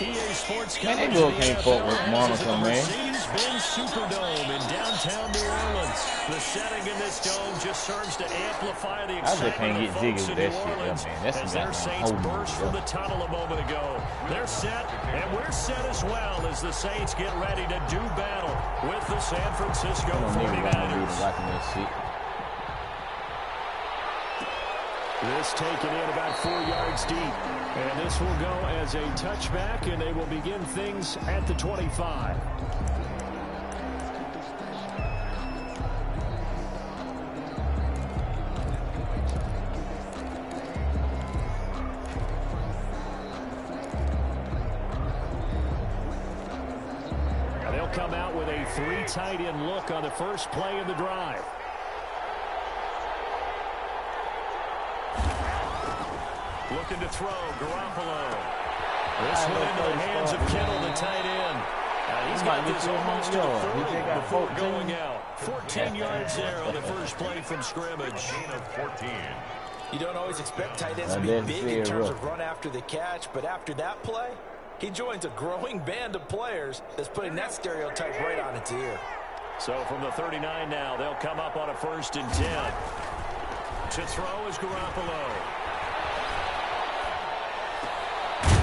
EA Sports Man, they both can't fuck with Monica, man. Mercedes-Benz Superdome in downtown New Orleans. The setting in this dome just serves to amplify the excitement of folks in New Orleans as their Saints burst from the tunnel a moment ago. They're set, and we're set as well as the Saints get ready to do battle with the San Francisco 49ers. This taken in about 4 yards deep. And this will go as a touchback, and they will begin things at the 25. They'll come out with a 3 tight end look on the first play of the drive. Looking to throw, Garoppolo. This one into the hands of Kittle, the tight end. He's got this almost to the 30 before going out. 14 yards there on the first play from scrimmage. You don't always expect tight ends to be big in terms of run after the catch, but after that play, he joins a growing band of players that's putting that stereotype right on its ear. So from the 39 now, they'll come up on a 1st and 10. To throw is Garoppolo.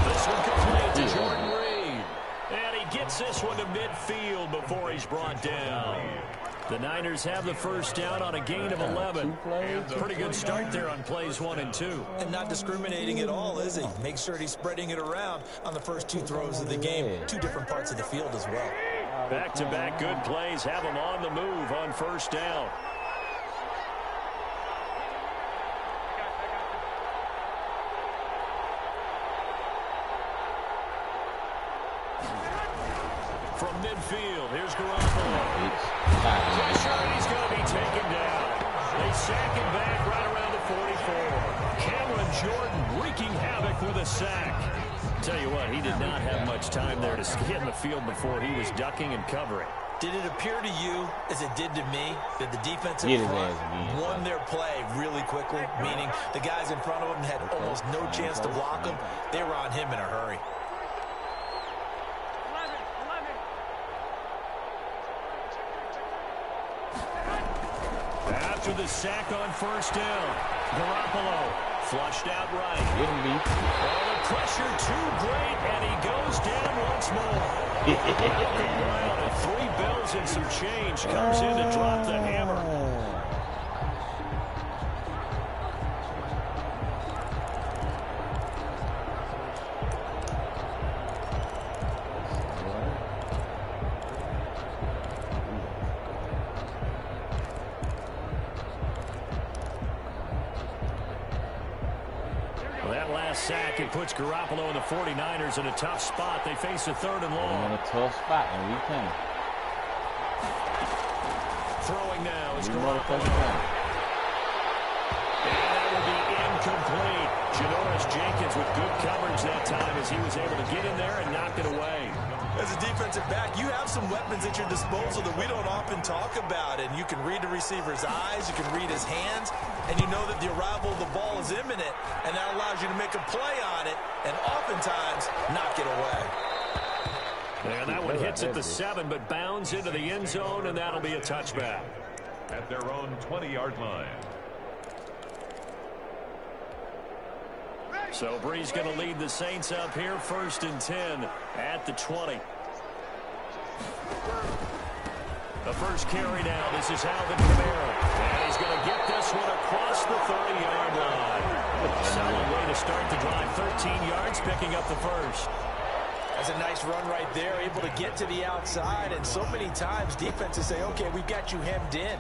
This one complete to Jordan Reed. And he gets this one to midfield before he's brought down. The Niners have the first down on a gain of 11. Pretty good start there on plays 1 and 2. And not discriminating at all, is he? Make sure he's spreading it around on the first 2 throws of the game. 2 different parts of the field as well. Back-to-back good plays have him on the move on first down. From midfield, here's Garoppolo. Pressure, he's going to be taken down. They sack him back right around the 44. Cameron Jordan wreaking havoc with a sack. Tell you what, he did not have much time there to get in the field before he was ducking and covering. Did it appear to you, as it did to me, that the defensive front won their play really quickly? Meaning the guys in front of them had almost no chance to block him. They were on him in a hurry. After the sack on first down, Garoppolo flushed out right. Oh, the pressure too great, and he goes down once more. Brown at 3 bells and some change comes in to drop the hammer. Sack, it puts Garoppolo and the 49ers in a tough spot. They face a 3rd and long. In a tough spot, and we can. Throwing now is Garoppolo. And that will be incomplete. Janoris Jenkins with good coverage that time as he was able to get in there and knock it away. As a defensive back, you have some weapons at your disposal that we don't often talk about. And you can read the receiver's eyes, you can read his hands, and you know that the arrival of the ball is imminent, and that allows you to make a play on it and oftentimes knock it away. And that one hits at the 7, but bounds into the end zone, and that'll be a touchback. At their own 20-yard line. So Bree's going to lead the Saints up here, 1st and 10 at the 20. The first carry now. This is Alvin Kamara. And he's going to get this one across the 30-yard line. Solid way to start the drive. 13 yards, picking up the first. That's a nice run right there, able to get to the outside. And so many times defenses say, okay, we've got you hemmed in.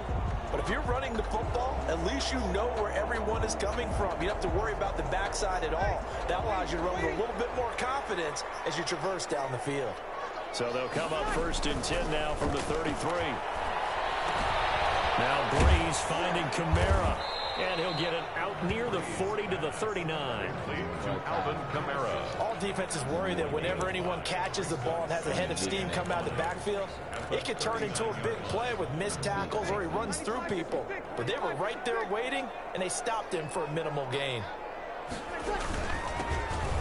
But if you're running the football, at least you know where everyone is coming from. You don't have to worry about the backside at all. That allows you to run with a little bit more confidence as you traverse down the field. So they'll come up 1st and 10 now from the 33. Now Breeze finding Kamara. And he'll get it out near the 40 to the 39. Alvin Kamara. All defenses worry that whenever anyone catches the ball and has a head of steam come out of the backfield, it could turn into a big play with missed tackles or he runs through people. But they were right there waiting, and they stopped him for a minimal gain.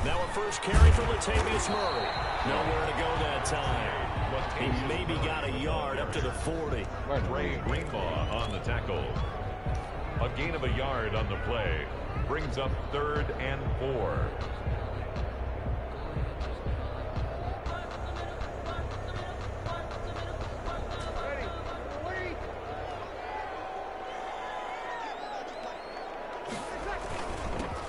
Now a first carry for Latavius Murray. Nowhere to go that time. He maybe got a yard up to the 40. Ray Greenlaw on the tackle. A gain of a yard on the play brings up 3rd and 4.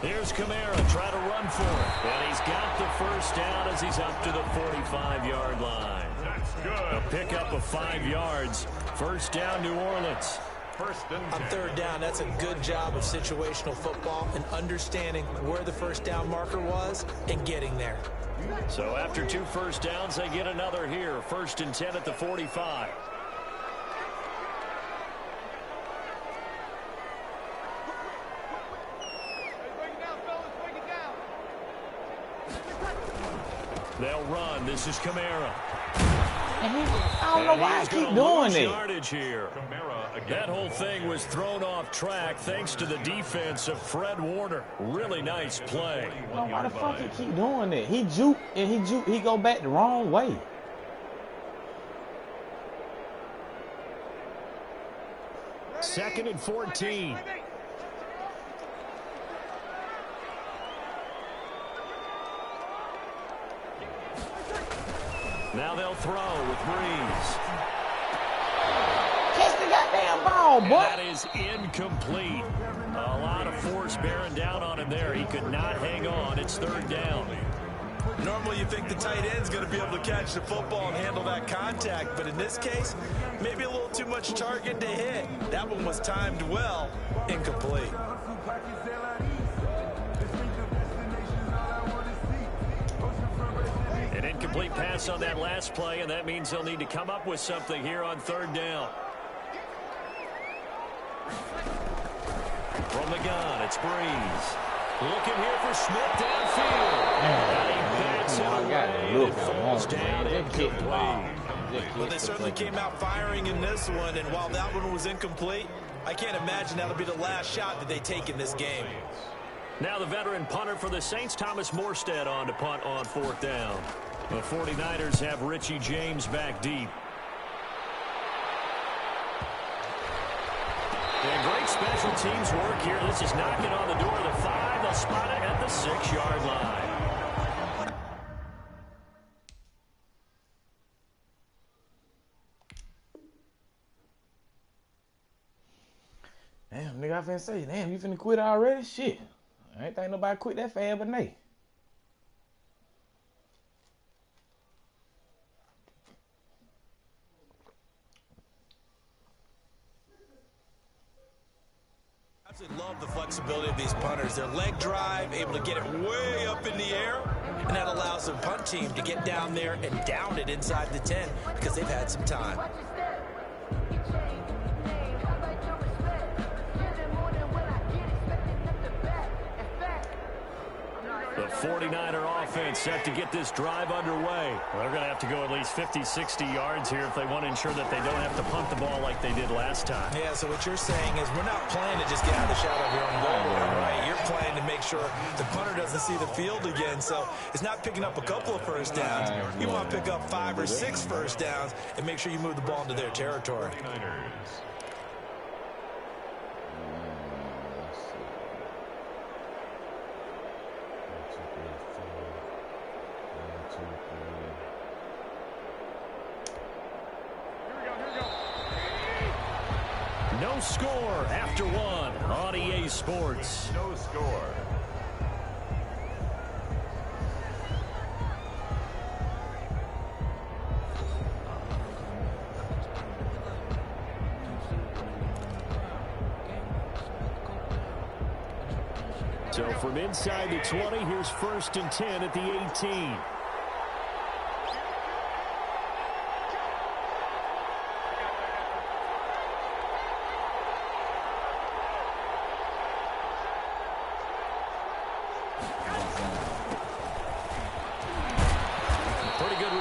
Here's Kamara, try to run for it. And he's got the first down as he's up to the 45-yard line. That's good. A pickup of 5 yards. First down, New Orleans. First and 10. On 3rd down, that's a good job of situational football and understanding where the first down marker was and getting there. So after 2 first downs, they get another here. 1st and 10 at the 45. They'll run. This is Kamara. I don't know why I keep doing it. Yardage here. That whole thing was thrown off track thanks to the defense of Fred Warner. Really nice play. Oh, why the fuck he keep doing it? He juke and he go back the wrong way. Second and 14. Now they'll throw with Breeze. Catch the goddamn ball, boy. That is incomplete. A lot of force bearing down on him there. He could not hang on. It's 3rd down. Normally you think the tight end's going to be able to catch the football and handle that contact, but in this case, maybe a little too much target to hit. That one was timed well, incomplete. An incomplete pass on that last play, and that means they'll need to come up with something here on 3rd down. From the gun, it's Breeze. Looking here for Smith downfield. And he backs it away and falls down incomplete. Well, they certainly came out firing in this one, and while that one was incomplete, I can't imagine that'll be the last shot that they take in this game. Now the veteran punter for the Saints, Thomas Morstead, on to punt on 4th down. The 49ers have Richie James back deep. And great special teams work here. This is knocking on the door of the 5. They'll spot it at the 6-yard line. Damn, nigga, I finna say, damn, you finna quit already? Shit. I ain't think nobody quit that fast but they. Absolutely love the flexibility of these punters. Their leg drive, able to get it way up in the air, and that allows their punt team to get down there and down it inside the 10 because they've had some time. The 49er offense set to get this drive underway. Well, they're going to have to go at least 50, 60 yards here if they want to ensure that they don't have to punt the ball like they did last time. Yeah, so what you're saying is we're not playing to just get out of the shadow of your own goal line, right? You're playing to make sure the punter doesn't see the field again. So it's not picking up a couple of first downs. You want to pick up 5 or 6 first downs and make sure you move the ball into their territory. No score after 1 on EA Sports. No score. So from inside the 20, here's 1st and 10 at the 18.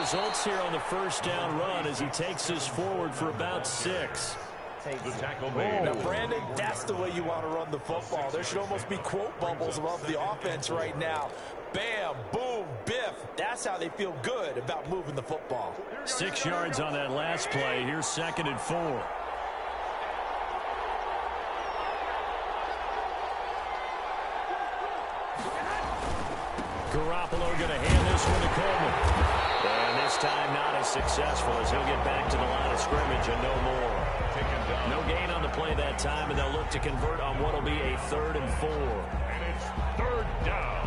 Results here on the first down run as he takes us forward for about 6. the tackle made. Now, Brandon, that's the way you want to run the football. There should almost be quote bubbles above the offense right now. Bam, boom, biff. That's how they feel good about moving the football. 6 yards on that last play. Here's 2nd and 4. Garoppolo going to hand this one to Coleman. And this time not as successful as he'll get back to the line of scrimmage and no more. No gain on the play that time, and they'll look to convert on what will be a 3rd and 4. And it's 3rd down.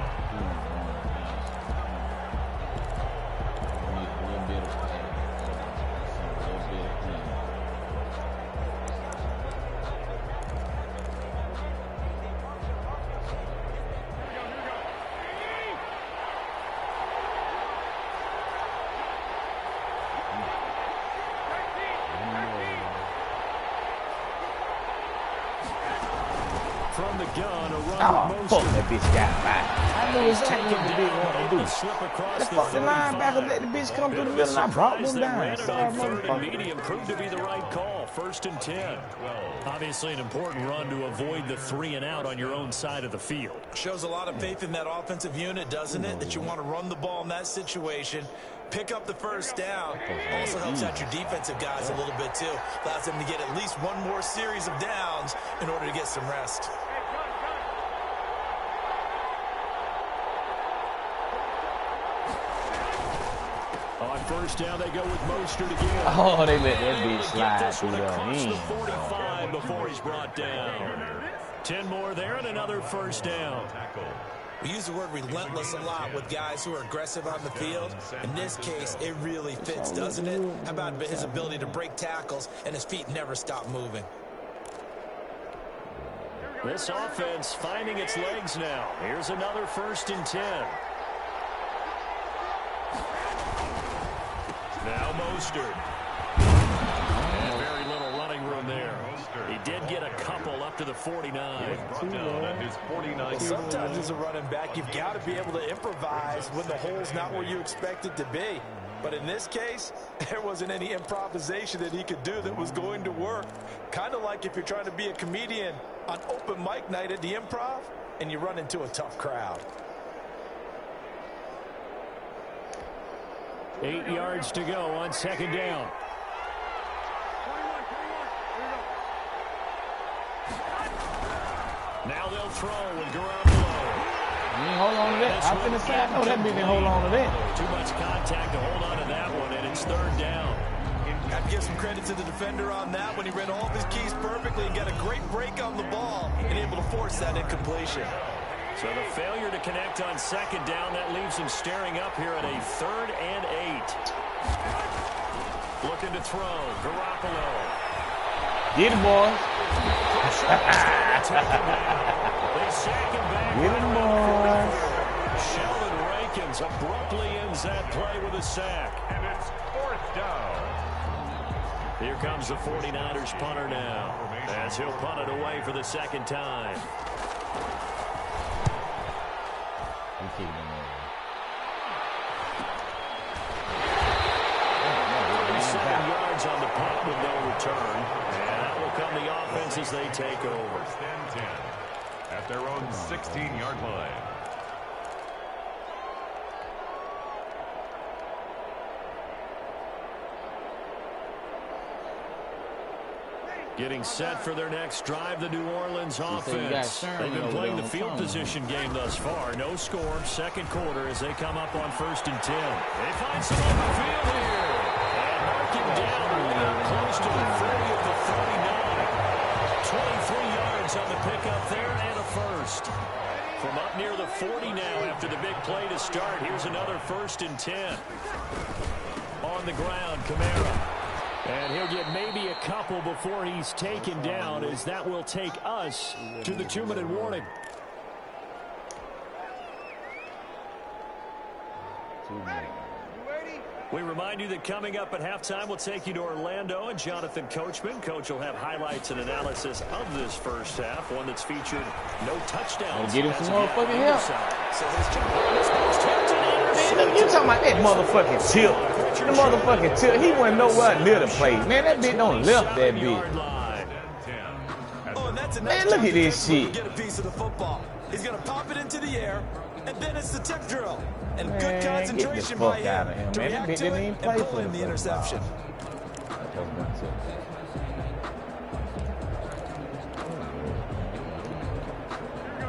From the gun, a run Oh, fuck that bitch got back. I knew exactly what the bitch wanted to do. Slip across The fucking linebacker let the bitch come through the middle and I brought them down. Sorry, motherfucker. Medium proved to be the right call. 1st and 10. Obviously an important run to avoid the 3 and out on your own side of the field. Shows a lot of faith in that offensive unit, doesn't it? That you want to run the ball in that situation. Pick up the 1st down. Also helps out your defensive guys a little bit too. Allows them to get at least one more series of downs in order to get some rest. On 1st down, they go with Mostert again. Oh, they let that bitch slide through the across the knee. 45 before he's brought down. 10 more there and another 1st down. We use the word relentless a lot with guys who are aggressive on the field. In this case, it really fits, doesn't it? How about his ability to break tackles and his feet never stop moving? This offense finding its legs now. Here's another 1st and 10. Now Mostert. And very little running room there. He did get a couple up to the 49. Brought down at his 49. Sometimes as a running back, you've got to be able to improvise when the hole's not where you expect it to be. But in this case, there wasn't any improvisation that he could do that was going to work. Kind of like if you're trying to be a comedian on open mic night at the Improv and you run into a tough crowd. 8 yards to go on 2nd down. Now they'll throw with Garoppolo. Hold on to that. I'm finna say, I know that bitch didn't hold on to that. Too much contact to hold on to that one, and it's 3rd down. Got to give some credit to the defender on that when he read all of his keys perfectly and got a great break on the ball and able to force that incompletion. So the failure to connect on 2nd down, that leaves him staring up here at a 3rd and 8. Looking to throw, Garoppolo. Get him, boy. They sack him back. Get him, boy. Sheldon Rankins abruptly ends that play with a sack. And it's 4th down. Here comes the 49ers punter now, as he'll punt it away for the 2nd time. 37 yards on the punt with no return. And that will come the offense as they take over. 1st and 10 at their own 16-yard line. Getting set for their next drive, the New Orleans offense. They've been playing the field position game thus far. No score, 2nd quarter as they come up on 1st and 10. They find some open field here. And mark him down close to the 30 at the 39. 23 yards on the pickup there and a 1st. From up near the 40 now after the big play to start. Here's another 1st and 10. On the ground, Kamara. And he'll get maybe a couple before he's taken down, as that will take us to the 2-minute warning. We remind you that coming up at halftime, we'll take you to Orlando and Jonathan Coachman. Coach will have highlights and analysis of this 1st half, one that's featured no touchdowns. Get him some motherfucking help. So his job is Man, you talking about that motherfucking tilt. The motherfucking tilt. He wasn't nowhere near the play. Man, that bitch don't lift that bitch. the next Man, look at this shit. Get a piece of the football. He's going to pop it into the air, and then it's the tip drill. And Man, good concentration by him to react to it and pull in the interception.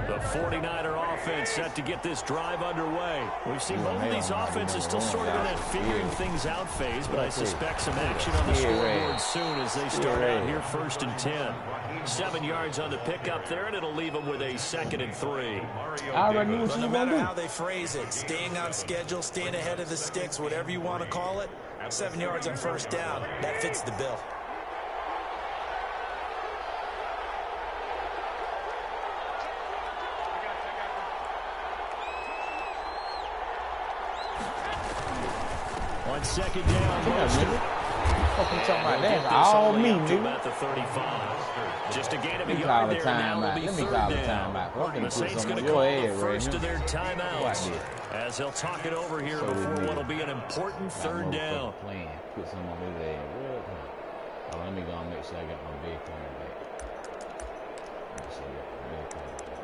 The 49er offense set to get this drive underway. We've seen both of these offenses still sort of in that figuring things out phase, but I suspect some action on the scoreboard soon as they start out here 1st and 10. 7 yards on the pickup there, and it'll leave them with a 2nd and 3. No matter how they phrase it, staying on schedule, staying ahead of the sticks, whatever you want to call it, 7 yards on 1st down, that fits the bill. On 2nd down, Fucking talking about that. All me, nigga. At the 35. Just a gain of a Let me yard call a there. Now timeout. Let me call a timeout. I'm The gonna Saints put going some to on call your the head first right of their timeouts here. as they'll talk it over here before what will be an important 3rd down. Put some on his head. Oh, let me go and make sure I got my big corner back. Make sure I got my big corner back.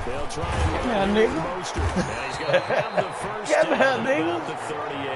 They'll try and Get down, nigga. He's going to have the first Get down down, at nigga. about the 38.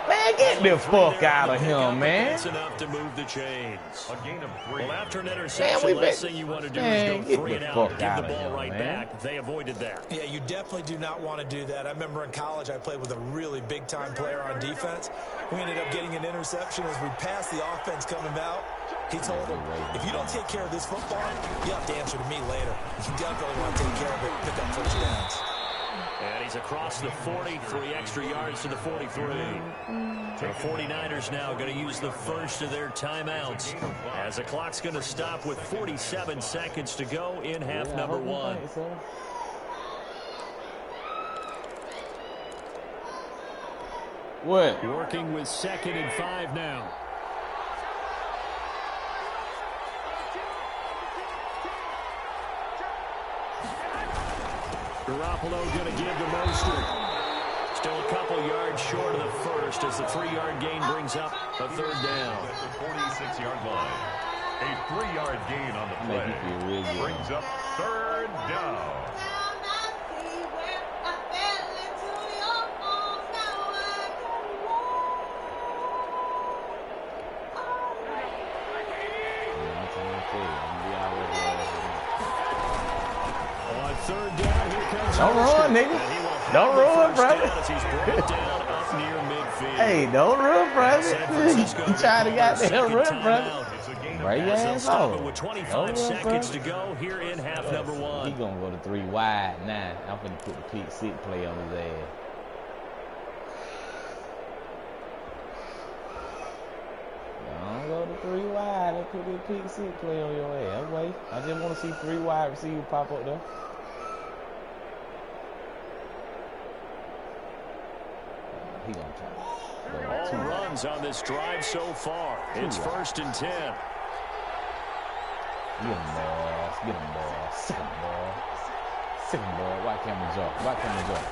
Man, get the fuck out of here, man. That's enough to move the chains. A gain of 3. Well, after an Man, interception, we last bet- thing you want to do Man, is get go 3 the and fuck out, give outta the ball here, right man. back. They avoided that. Yeah, you definitely do not want to do that. I remember in college I played with a really big-time player on defense. We ended up getting an interception as we passed the offense coming out. He told him, if you don't take care of this football, you have to answer to me later. You definitely want to take care of it, pick up 1st downs. And he's across the 40, 3 extra yards to the 43. The 49ers now going to use the first of their timeouts as the clock's going to stop with 47 seconds to go in half number 1. What? Working with 2nd and 5 now. Garoppolo going to give to Mostert. Still a couple yards short of the first as the 3-yard gain brings up a 3rd down. At the 46-yard line. A 3-yard gain on the play. Brings up 3rd down. On 3rd down, here comes Don't run, nigga. Don't run, brother. Hey, don't run, brother. You trying to goddamn run, brother. Right your ass off. With 25 seconds to go here in half number 1. He gonna go to 3 wide now. I'm gonna put the pick 6 play on his ass. Don't go to 3 wide and put the pick 6 play on your ass. Wait, I just want to see 3 wide receivers pop up there. He gonna try. All runs on this drive so far. It's 1st and 10. Get him, boys. Get him, boys. Sick him, boy. Sick him, boy. Why can't we jump? Why can't we jump?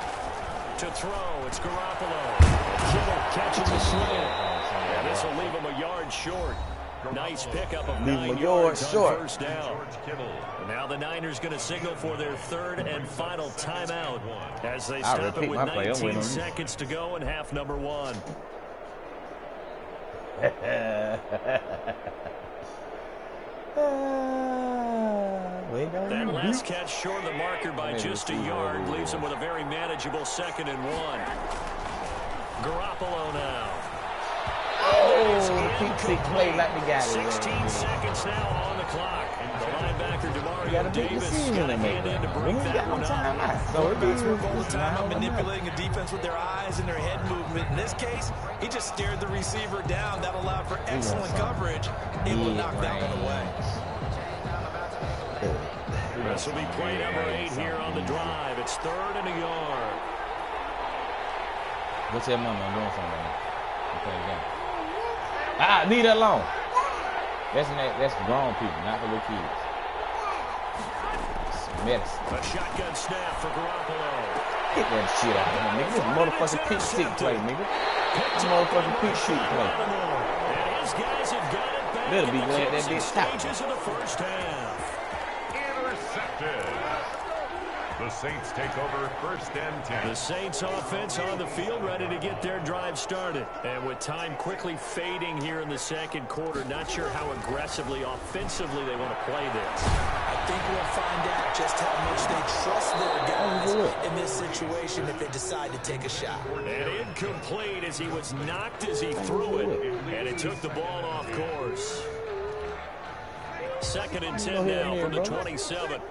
To throw, it's Garoppolo. Kittle catching the slant. And this will leave him a yard short. Nice pickup of 9 yards on 1st down. And now the Niners going to signal for their 3rd and final timeout as they stop it with 19 seconds to go in half number 1. That last catch short of the marker by just a yard leaves him with a very manageable 2nd and 1. Garoppolo now. Oh, pick 6 play like we got it. 16 seconds now on the clock. The linebacker, DeMario Davis, got got a hand in to break that one up. So guys work all the time on manipulating a defense with their eyes and their head movement. In this case, he just stared the receiver down. That allowed for excellent coverage. Able to knock that one away. This will be play number 8 here on the drive. It's 3rd and a yard. What's that mama doing something right now? Okay, again. Leave that alone. That's grown people, not for little kids. It's medicine. A shotgun snap for Garoppolo. Get that shit out of here, nigga. This motherfucking pick six play, nigga. This motherfucking pick six play. And his guys have got it back. Better be glad that bitch stopped. Stages of the first half. Intercepted. The Saints take over 1st and 10. The Saints offense on the field, ready to get their drive started. And with time quickly fading here in the second quarter, not sure how aggressively, offensively they want to play this. I think we'll find out just how much they trust their guys in this situation if they decide to take a shot. And incomplete as he was knocked as he threw it. And it took the ball off course. 2nd and 10 now from the 27.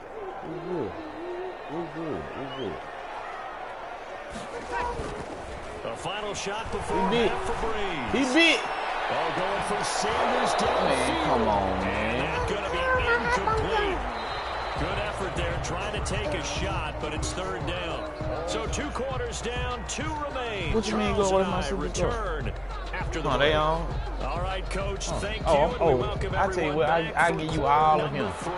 A final shot before half for Breeze. He bit. Oh, going for Sanders down the field. Come on, man. And that's going to be incomplete. Good effort there, trying to take a shot, but it's 3rd down. So 2 quarters down, 2 remain. What you mean go away from my super return after the break? They on? All right, Coach, thank you. And we welcome I tell you what, I give you all of him. 3.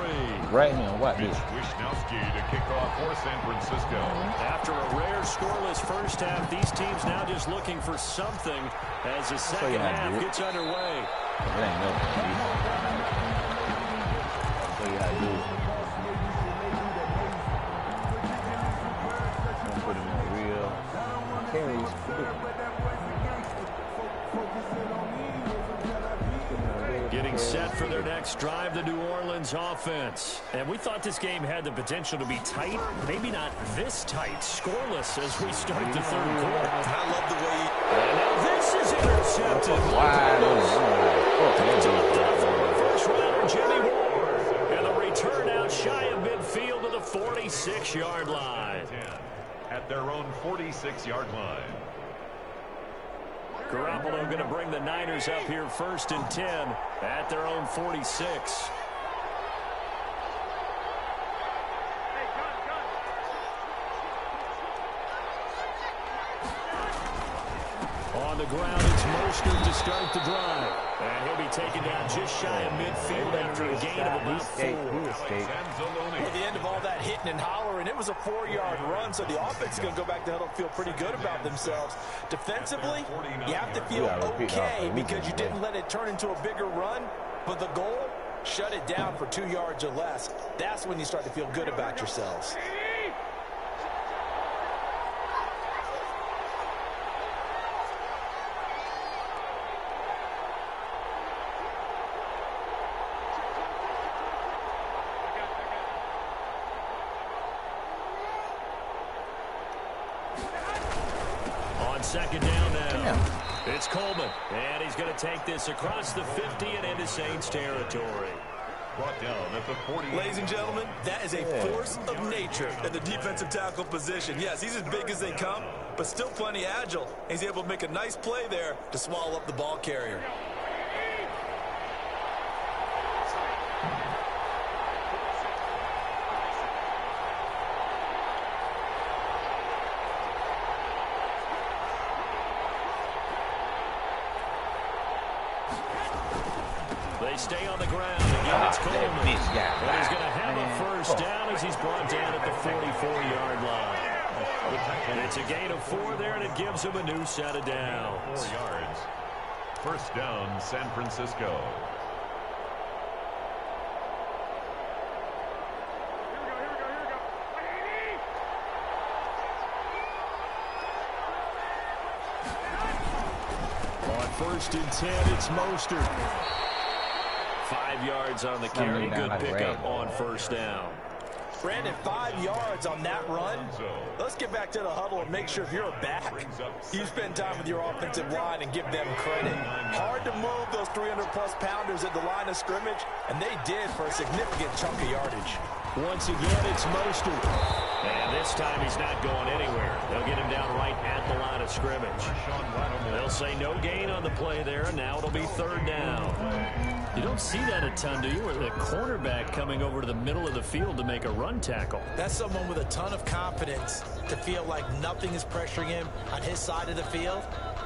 Right here, what this? Wisnowski to kick off for San Francisco. After a rare scoreless first half, these teams now just looking for something as the second half gets underway. It ain't nothing. I'll show you how to do it. I'm gonna put him in real carries. Getting set for their next drive, the New Orleans offense. And we thought this game had the potential to be tight, maybe not this tight, scoreless as we start the 3rd quarter. I love the way And now this is intercepted. First rounder, Jimmy Ward. And the return out shy of midfield to the 46-yard line. At their own 46-yard line. Garoppolo going to bring the Niners up here 1st and 10 at their own 46. On the ground, it's Mostert to start the drive. And he'll be taken down just shy of midfield after a gain of about 4. At the end of all that hitting and hollering, it was a 4-yard run, so the offense is going to go back to huddle, feel pretty good about themselves. Defensively, you have to feel okay because you didn't let it turn into a bigger run, but the goal, shut it down for 2 yards or less. That's when you start to feel good about yourselves. Second down now. It's Coleman, and he's going to take this across the 50 and into Saints territory. Brought down at the 40. Ladies and gentlemen, that is a force of nature in the defensive tackle position. Yes, he's as big as they come, but still plenty agile. He's able to make a nice play there to swallow up the ball carrier. They stay on the ground. Again, it's Coleman. And he's going to have a first down as he's brought down at the 44-yard line. And it's a gain of 4 there, and it gives him a new set of downs. 4 yards. First down, San Francisco. On 1st and 10, it's Mostert. 5 yards on the carry. Good pickup on first down. Brandon, 5 yards on that run. Let's get back to the huddle and make sure if you're a back, you spend time with your offensive line and give them credit. Hard to move those 300-plus pounders at the line of scrimmage, and they did for a significant chunk of yardage. Once again, it's Mostert. And this time he's not going anywhere. They'll get him down right at the line of scrimmage. They'll say no gain on the play there, and now it'll be 3rd down. You don't see that a ton, do you? Or the cornerback coming over to the middle of the field to make a run tackle. That's someone with a ton of confidence to feel like nothing is pressuring him on his side of the field.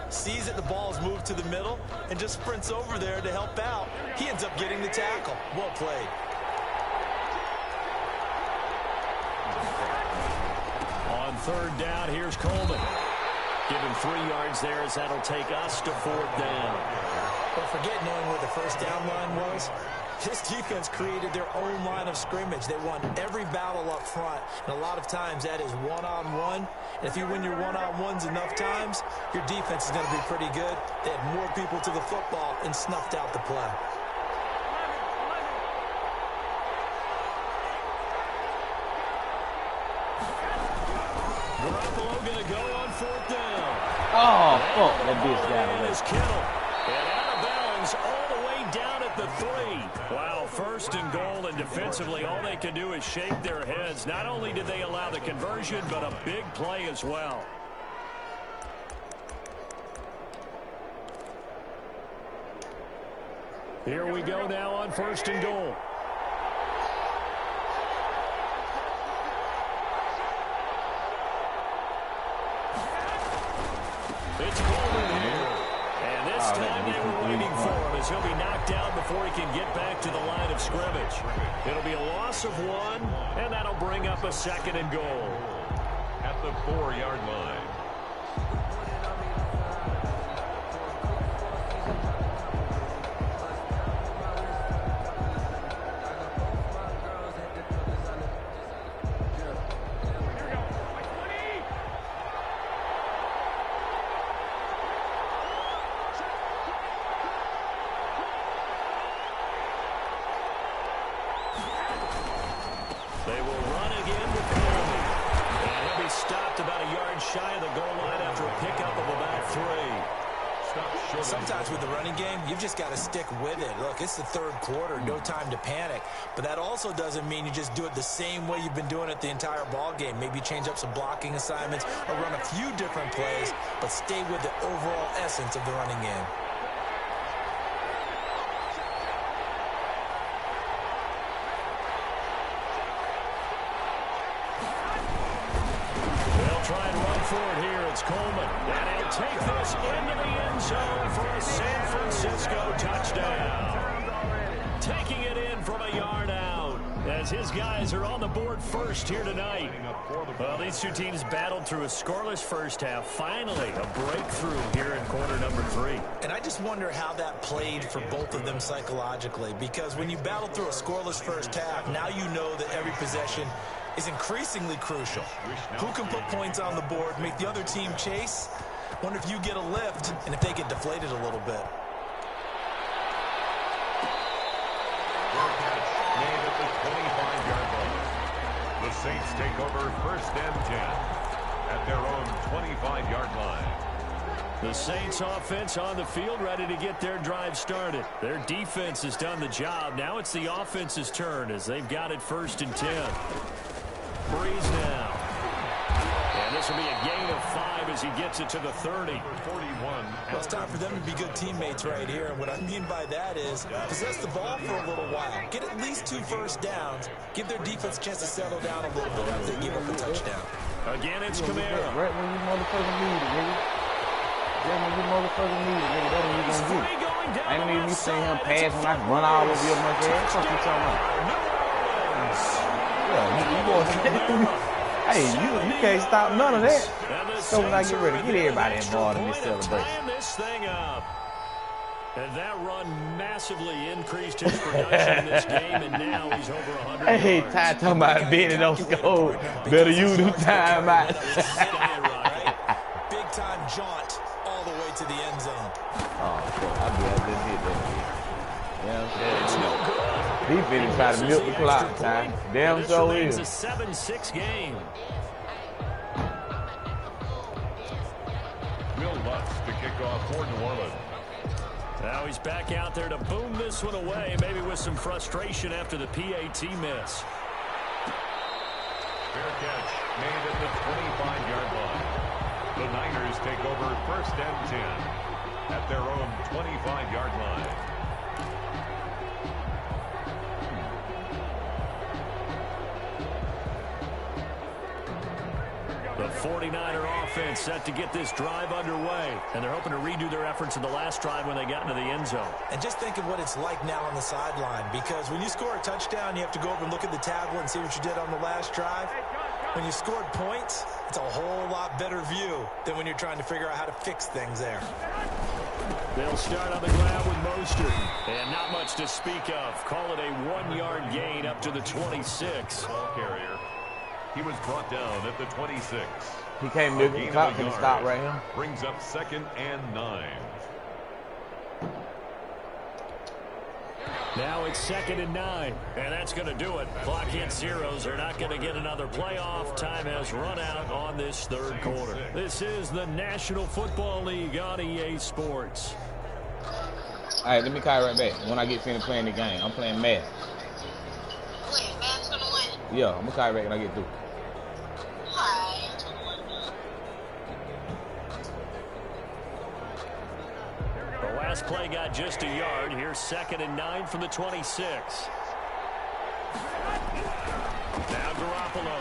sees that the ball's moved to the middle, and just sprints over there to help out. He ends up getting the tackle. Well played. On third down, here's Coleman. Give him 3 yards there as that'll take us to 4th down. But forget knowing where the first down line was. This defense created their own line of scrimmage. They won every battle up front, and a lot of times that is one-on-one. And if you win your one-on-ones enough times, your defense is going to be pretty good. They had more people to the football and snuffed out the play. Garoppolo going to go on 4th down. Oh, fuck, that bitch got away. Kittle. And out of bounds all the way down at the 3. Wow, 1st and goal, and defensively all they can do is shake their heads. Not only did they allow the conversion, but a big play as well. Here we go now on 1st and goal. It's Coleman here. And this time they were waiting for him as he'll be knocked down before he can get back to the line of scrimmage. It'll be a loss of 1, and that'll bring up a 2nd and goal. At the 4-yard line. They will run again with Coleman. And he'll be stopped about a yard shy of the goal line after a pickup of about 3. Sometimes with the running game, you've just got to stick with it. Look, it's the 3rd quarter, no time to panic. But that also doesn't mean you just do it the same way you've been doing it the entire ball game. Maybe change up some blocking assignments or run a few different plays, but stay with the overall essence of the running game. Try and run for it here. It's Coleman. And he'll take this into the end zone for a San Francisco touchdown. Taking it in from a yard out as his guys are on the board first here tonight. Well, these two teams battled through a scoreless first half. Finally, a breakthrough here in quarter number 3. And I just wonder how that played for both of them psychologically, because when you battle through a scoreless first half, now you know that every possession is increasingly crucial. Who can put points on the board, make the other team chase? Wonder if you get a lift and if they get deflated a little bit. Made at the 25-yard line. The Saints take over 1st and 10 at their own 25-yard line. The Saints offense on the field, ready to get their drive started. Their defense has done the job. Now it's the offense's turn as they've got it 1st and 10. Breeze now. And this will be a gain of 5 as he gets it to the 30. 41. Well, it's time for them to be good teammates right here. And what I mean by that is possess the ball for a little while. Get at least 2 first downs. Give their defense a chance to settle down a little bit after they give up a touchdown. Again, it's Kamara. Right when you motherfucking need it, nigga. Right when you motherfucking need it, nigga. That's when you gonna get it. I ain't even seeing him pass when I can run all over your monkey ass. What you talking about? Hey, you can't stop none of that. So when I get ready to get everybody involved in this celebration. This thing up. And that run massively increased his production in this game, and now he's over 100 Hey, yards. Ty talking about Benny don't score. Better you do time out. Big time jaunt all the way to the end zone. Oh, fuck. I just did that. Yeah, it's no good. He finna try to milk the clock, Ty. Damn so is. It's a 7-6 game. Will Lutz to kick off for New Orleans. Now he's back out there to boom this one away, maybe with some frustration after the PAT miss. Fair catch made at the 25-yard line. The Niners take over 1st and 10 at their own 25-yard line. The 49er offense set to get this drive underway, and they're hoping to redo their efforts in the last drive when they got into the end zone. And just think of what it's like now on the sideline, because when you score a touchdown, you have to go over and look at the tablet and see what you did on the last drive. When you scored points, it's a whole lot better view than when you're trying to figure out how to fix things there. They'll start on the ground with Mostert, and not much to speak of. Call it a 1-yard gain up to the 26. Ball carrier. He was brought down at the 26. He came to the top and stop right here. Brings up 2nd and 9. Now it's 2nd and 9, and that's going to do it. Clock hits zeros. They're not going to get another playoff. Time has run out on this third quarter. This is the National Football League on EA Sports. All right, let me call you right back. When I get finished playing the game, I'm playing Madden. Madden's going to win? Yeah, I'm going to call you back when I get through. Last play got just a yard. Here's 2nd and 9 from the 26. Now Garoppolo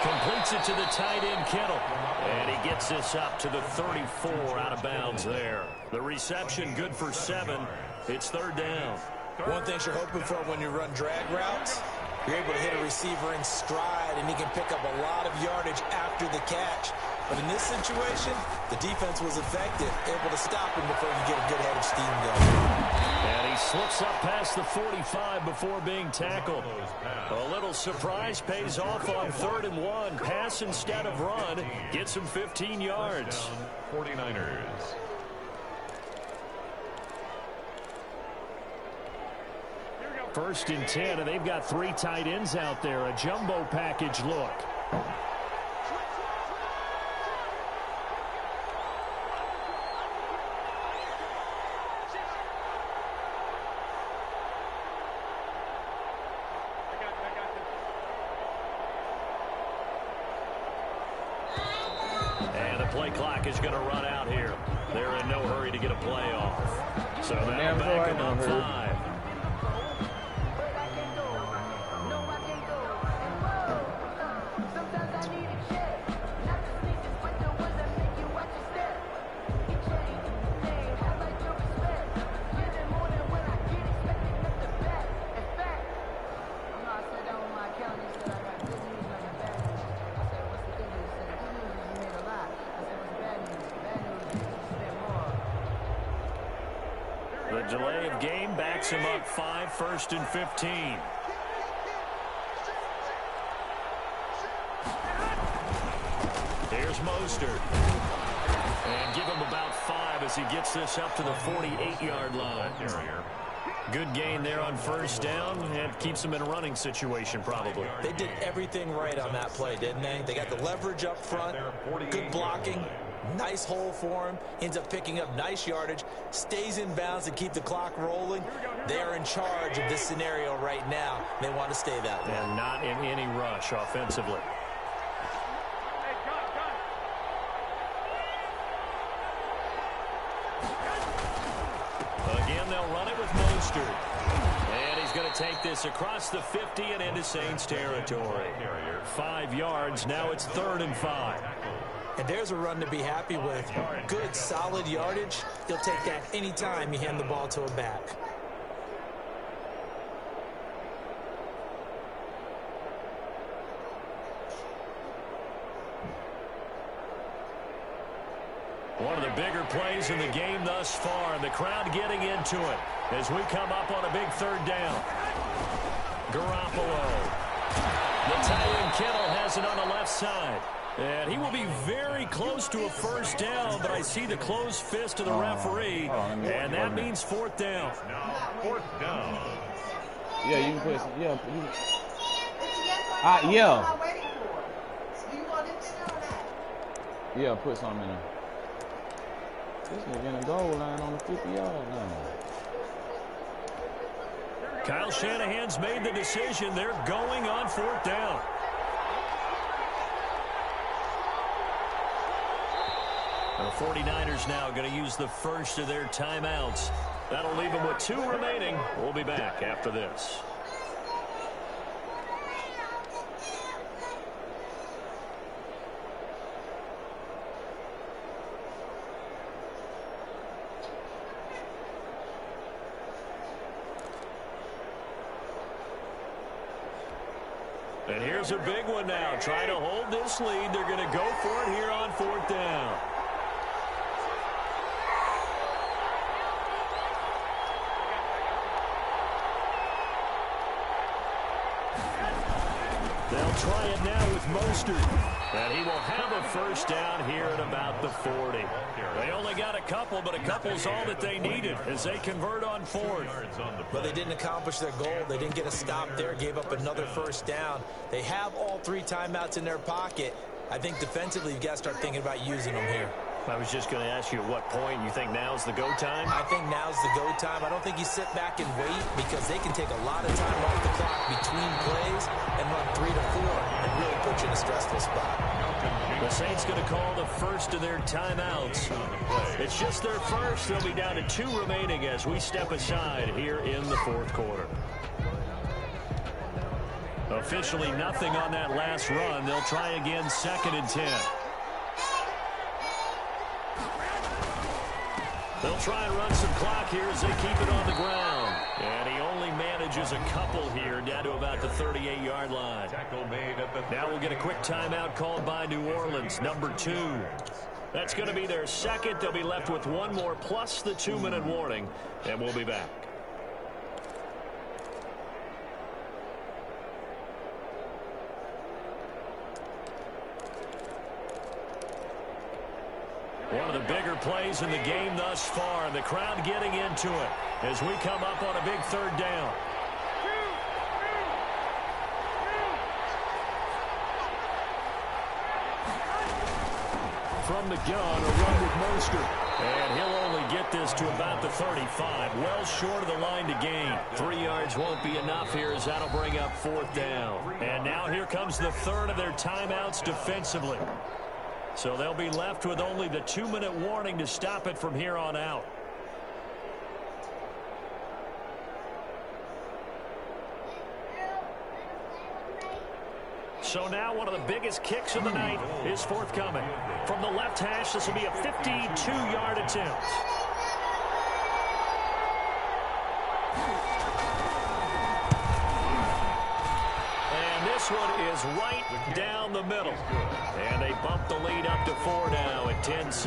completes it to the tight end Kittle, and he gets this up to the 34 out of bounds there. The reception good for 7. It's 3rd down. One thing you're hoping for when you run drag routes, you're able to hit a receiver in stride, and he can pick up a lot of yardage after the catch. But in this situation, the defense was effective, able to stop him before he get a good head of steam going. And he slips up past the 45 before being tackled. A little surprise pays off on 3rd and 1. Pass instead of run. Gets him 15 yards. 49ers. First and 10, and they've got 3 tight ends out there. A jumbo package look. And the play clock is going to run out here. They're in no hurry to get a play off. So now back them up 5. The delay of game backs him up 5, 1st and 15. Here's Mostert. And give him about 5 as he gets this up to the 48-yard line. Good gain there on 1st down, and keeps him in a running situation probably. They did everything right on that play, didn't they? They got the leverage up front, good blocking, nice hole for him, ends up picking up nice yardage, stays in bounds to keep the clock rolling. They are in charge of this scenario right now. They want to stay that way. And not in any rush offensively. Again, they'll run it with Mostert. And he's going to take this across the 50 and into Saints territory. 5 yards. Now it's 3rd and 5. And there's a run to be happy with. Good, solid yardage. He'll take that any time you hand the ball to a back. One of the bigger plays in the game thus far, and the crowd getting into it as we come up on a big 3rd down. Garoppolo. The tight end Kittle has it on the left side. And he will be very close to a 1st down, but I see the closed fist of the referee, and that means 4th down. Now 4th down. Yeah, you can put some, yeah. Yeah, put something in there. This nigga in the goal line on the 50-yard line. Kyle Shanahan's made the decision. They're going on 4th down. The 49ers now going to use the first of their timeouts. That'll leave them with 2 remaining. We'll be back after this. And here's a big one now. Trying to hold this lead. They're going to go for it here on 4th down. They'll try it now with Mostert. And he will have a first down here at about the 40. They only got a couple, but a couple's all that they needed as they convert on 4th. But they didn't accomplish their goal. They didn't get a stop there, gave up another first down. They have all 3 timeouts in their pocket. I think defensively you've got to start thinking about using them here. I was just going to ask you at what point you think now's the go time? I think now's the go time. I don't think you sit back and wait because they can take a lot of time off the clock between plays and run 3 to 4 and really put you in a stressful spot. The Saints going to call the first of their timeouts. It's just their first. They'll be down to 2 remaining as we step aside here in the 4th quarter. Officially nothing on that last run. They'll try again 2nd and 10. They'll try and run some clock here as they keep it on the ground. And he only manages a couple here down to about the 38-yard line. Now we'll get a quick timeout called by New Orleans, number 2. That's going to be their second. They'll be left with 1 more plus the 2-minute warning, and we'll be back. One of the bigger plays in the game thus far. The crowd getting into it as we come up on a big 3rd down. From the gun, a run with Mostert. And he'll only get this to about the 35. Well short of the line to gain. 3 yards won't be enough here as that'll bring up 4th down. And now here comes the 3rd of their timeouts defensively. So they'll be left with only the 2-minute warning to stop it from here on out. So now one of the biggest kicks of the night is forthcoming. From the left hash, this will be a 52-yard attempt. This one is right down the middle. And they bump the lead up to 4 now at 10-6.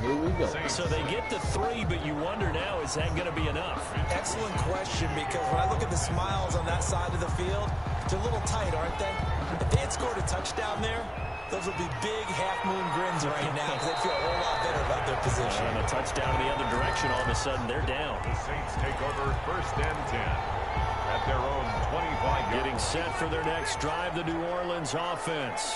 Here we go. So they get to 3, but you wonder now, is that going to be enough? Excellent question, because when I look at the smiles on that side of the field, they're a little tight, aren't they? If they had scored a touchdown there, those would be big half-moon grins right now because they'd feel a whole lot better about their position. And a touchdown in the other direction, all of a sudden they're down. The Saints take over 1st and 10. At their own 25. Getting set for their next drive, the New Orleans offense.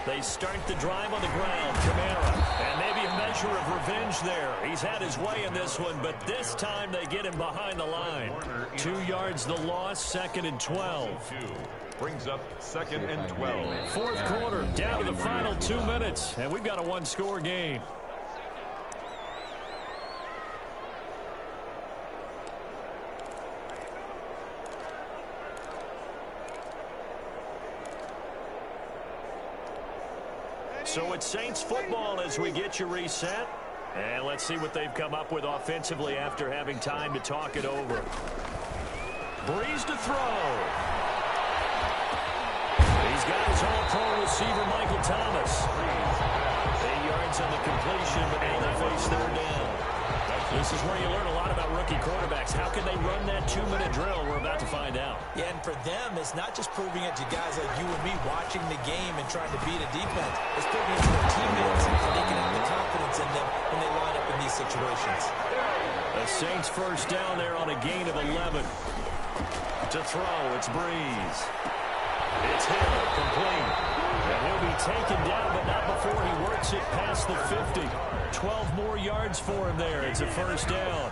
They start the drive on the ground. Kamara. And maybe a measure of revenge there. He's had his way in this one, but this time they get him behind the line. 2 yards the loss, 2nd and 12. Brings up 2nd and 12. 4th quarter, down to the final 2 minutes, and we've got a 1-score game. So it's Saints football as we get you reset. And let's see what they've come up with offensively after having time to talk it over. Breeze to throw. He's got his all-pro receiver, Michael Thomas. 8 yards on the completion, but now they face 3rd down. This is where you learn a lot about rookie quarterbacks. How can they run that 2-minute drill? We're about to find out. Yeah, and for them, it's not just proving it to guys like you and me watching the game and trying to beat a defense. It's proving it to their teammates and they can have the confidence in them when they line up in these situations. The Saints first down there on a gain of 11. To throw, it's Breeze. It's Hill, complete. And he'll be taken down, but not before he works it past the 50. 12 more yards for him there. It's a first down.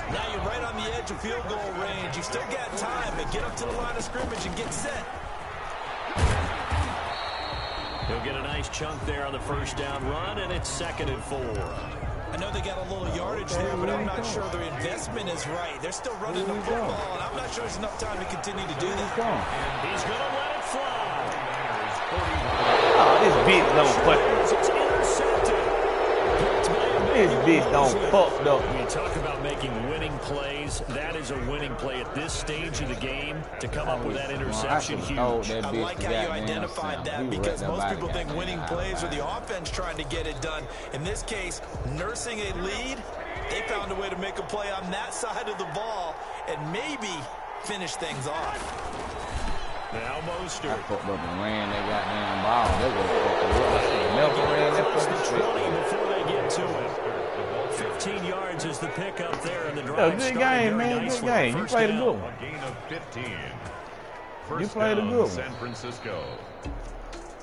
Now you're right on the edge of field goal range. You still got time, but get up to the line of scrimmage and get set. He'll get a nice chunk there on the first down run, and it's 2nd and 4. I know they got a little yardage there, but I'm not sure their investment is right. They're still running the football, and I'm not sure there's enough time to continue to do that. He's going to let it fly. Oh, this beat no question. It's intercepted. Picked by a This bitch don't fucked up. When you talk about making winning plays, that is a winning play at this stage of the game. To come up with that interception, huge. I like how you identified that because most people think winning plays are the offense trying to get it done. In this case, nursing a lead, they found a way to make a play on that side of the ball and maybe finish things off. Now Mostert. I fucked up and ran that goddamn ball. That was never ran that fucking shit. 20 before they get to it. 15 yards is the pickup there in the drive. Good game, man. Good game. You played a good one. A gain of 15. You played a good one. San Francisco.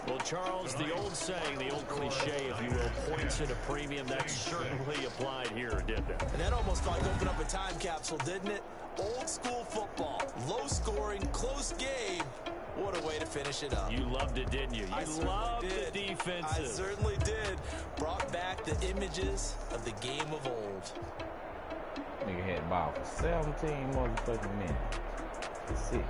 Well, Charles, the old saying, the old cliche, if you will, points at a premium, that certainly applied here, didn't it? And that almost like opened up a time capsule, didn't it? Old school football, low scoring, close game. What a way to finish it up. You loved it, didn't you? You loved the defenses. I certainly did. Brought back the images of the game of old. Nigga had the ball for 17 motherfucking minutes. That's it.